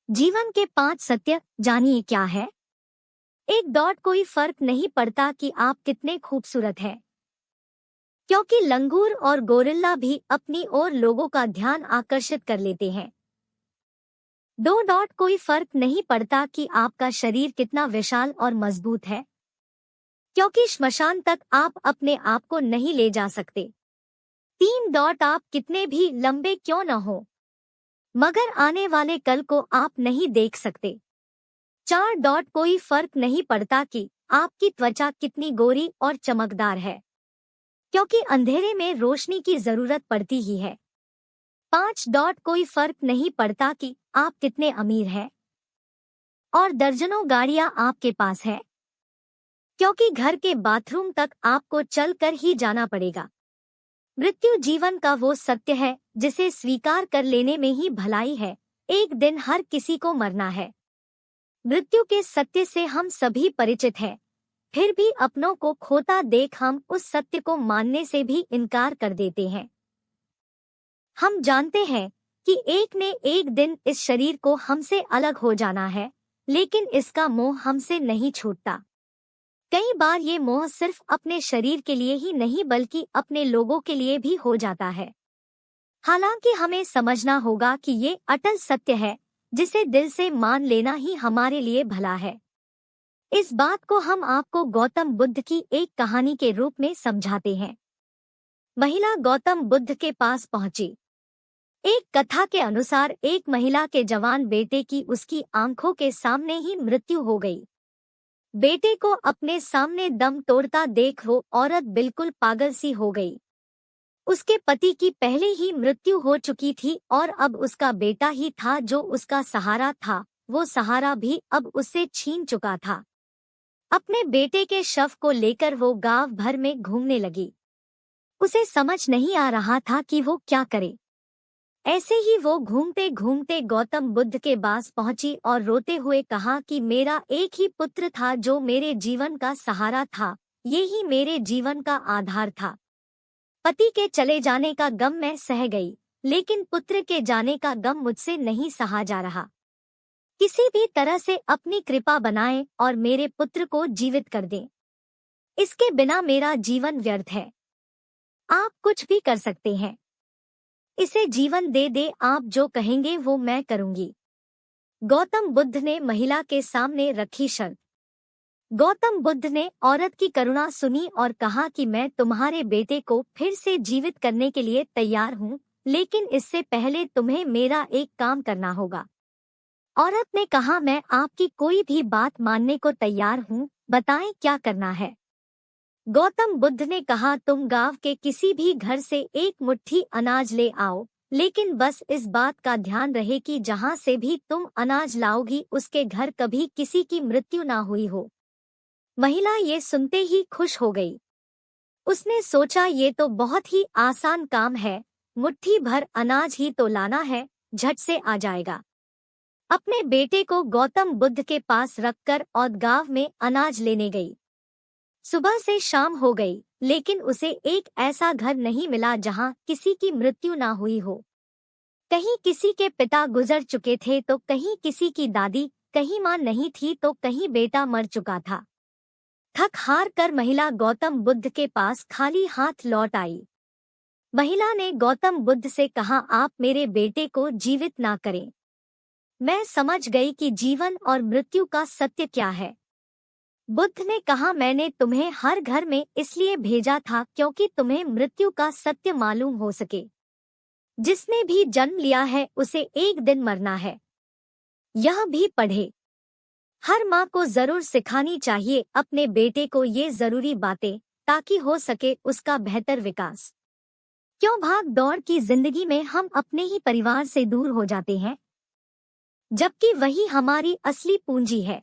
जीवन के 5 सत्य जानिए क्या है। एक डॉट कोई फर्क नहीं पड़ता कि आप कितने खूबसूरत हैं, क्योंकि लंगूर और गोरिल्ला भी अपनी ओर लोगों का ध्यान आकर्षित कर लेते हैं। 2 डॉट कोई फर्क नहीं पड़ता कि आपका शरीर कितना विशाल और मजबूत है, क्योंकि श्मशान तक आप अपने आप को नहीं ले जा सकते। 3 डॉट आप कितने भी लंबे क्यों न हो, मगर आने वाले कल को आप नहीं देख सकते। 4 डॉट कोई फर्क नहीं पड़ता कि आपकी त्वचा कितनी गोरी और चमकदार है, क्योंकि अंधेरे में रोशनी की जरूरत पड़ती ही है। 5 डॉट कोई फर्क नहीं पड़ता कि आप कितने अमीर हैं और दर्जनों गाड़ियां आपके पास है, क्योंकि घर के बाथरूम तक आपको चलकर ही जाना पड़ेगा। मृत्यु जीवन का वो सत्य है जिसे स्वीकार कर लेने में ही भलाई है। एक दिन हर किसी को मरना है। मृत्यु के सत्य से हम सभी परिचित हैं, फिर भी अपनों को खोता देख हम उस सत्य को मानने से भी इनकार कर देते हैं। हम जानते हैं कि एक ने एक दिन इस शरीर को हमसे अलग हो जाना है, लेकिन इसका मोह हमसे नहीं छूटता। कई बार ये मोह सिर्फ अपने शरीर के लिए ही नहीं बल्कि अपने लोगों के लिए भी हो जाता है। हालांकि हमें समझना होगा कि ये अटल सत्य है जिसे दिल से मान लेना ही हमारे लिए भला है। इस बात को हम आपको गौतम बुद्ध की एक कहानी के रूप में समझाते हैं। महिला गौतम बुद्ध के पास पहुंची। एक कथा के अनुसार एक महिला के जवान बेटे की उसकी आंखों के सामने ही मृत्यु हो गई। बेटे को अपने सामने दम तोड़ता देख वो औरत बिल्कुल पागल सी हो गई। उसके पति की पहले ही मृत्यु हो चुकी थी और अब उसका बेटा ही था जो उसका सहारा था। वो सहारा भी अब उससे छीन चुका था। अपने बेटे के शव को लेकर वो गांव भर में घूमने लगी। उसे समझ नहीं आ रहा था कि वो क्या करे। ऐसे ही वो घूमते घूमते गौतम बुद्ध के पास पहुंची और रोते हुए कहा कि मेरा एक ही पुत्र था जो मेरे जीवन का सहारा था, ये ही मेरे जीवन का आधार था। पति के चले जाने का गम मैं सह गई, लेकिन पुत्र के जाने का गम मुझसे नहीं सहा जा रहा। किसी भी तरह से अपनी कृपा बनाएं और मेरे पुत्र को जीवित कर दें। इसके बिना मेरा जीवन व्यर्थ है। आप कुछ भी कर सकते हैं। इसे जीवन दे दे, आप जो कहेंगे वो मैं करूंगी। गौतम बुद्ध ने महिला के सामने रखी शर्त। गौतम बुद्ध ने औरत की करुणा सुनी और कहा कि मैं तुम्हारे बेटे को फिर से जीवित करने के लिए तैयार हूँ, लेकिन इससे पहले तुम्हें मेरा एक काम करना होगा। औरत ने कहा, मैं आपकी कोई भी बात मानने को तैयार हूँ, बताएं क्या करना है। गौतम बुद्ध ने कहा, तुम गांव के किसी भी घर से एक मुट्ठी अनाज ले आओ, लेकिन बस इस बात का ध्यान रहे कि जहाँ से भी तुम अनाज लाओगी उसके घर कभी किसी की मृत्यु ना हुई हो। महिला ये सुनते ही खुश हो गई। उसने सोचा ये तो बहुत ही आसान काम है, मुट्ठी भर अनाज ही तो लाना है, झट से आ जाएगा। अपने बेटे को गौतम बुद्ध के पास रखकर और गांव में अनाज लेने गई। सुबह से शाम हो गई, लेकिन उसे एक ऐसा घर नहीं मिला जहां किसी की मृत्यु ना हुई हो। कहीं किसी के पिता गुजर चुके थे तो कहीं किसी की दादी, कहीं मां नहीं थी तो कहीं बेटा मर चुका था। थक हार कर महिला गौतम बुद्ध के पास खाली हाथ लौट आई। महिला ने गौतम बुद्ध से कहा, आप मेरे बेटे को जीवित ना करें। मैं समझ गई कि जीवन और मृत्यु का सत्य क्या है। बुद्ध ने कहा, मैंने तुम्हें हर घर में इसलिए भेजा था क्योंकि तुम्हें मृत्यु का सत्य मालूम हो सके। जिसने भी जन्म लिया है उसे एक दिन मरना है। यह भी पढ़े। हर माँ को जरूर सिखानी चाहिए अपने बेटे को ये जरूरी बातें, ताकि हो सके उसका बेहतर विकास। क्यों भाग दौड़ की जिंदगी में हम अपने ही परिवार से दूर हो जाते हैं, जबकि वही हमारी असली पूंजी है।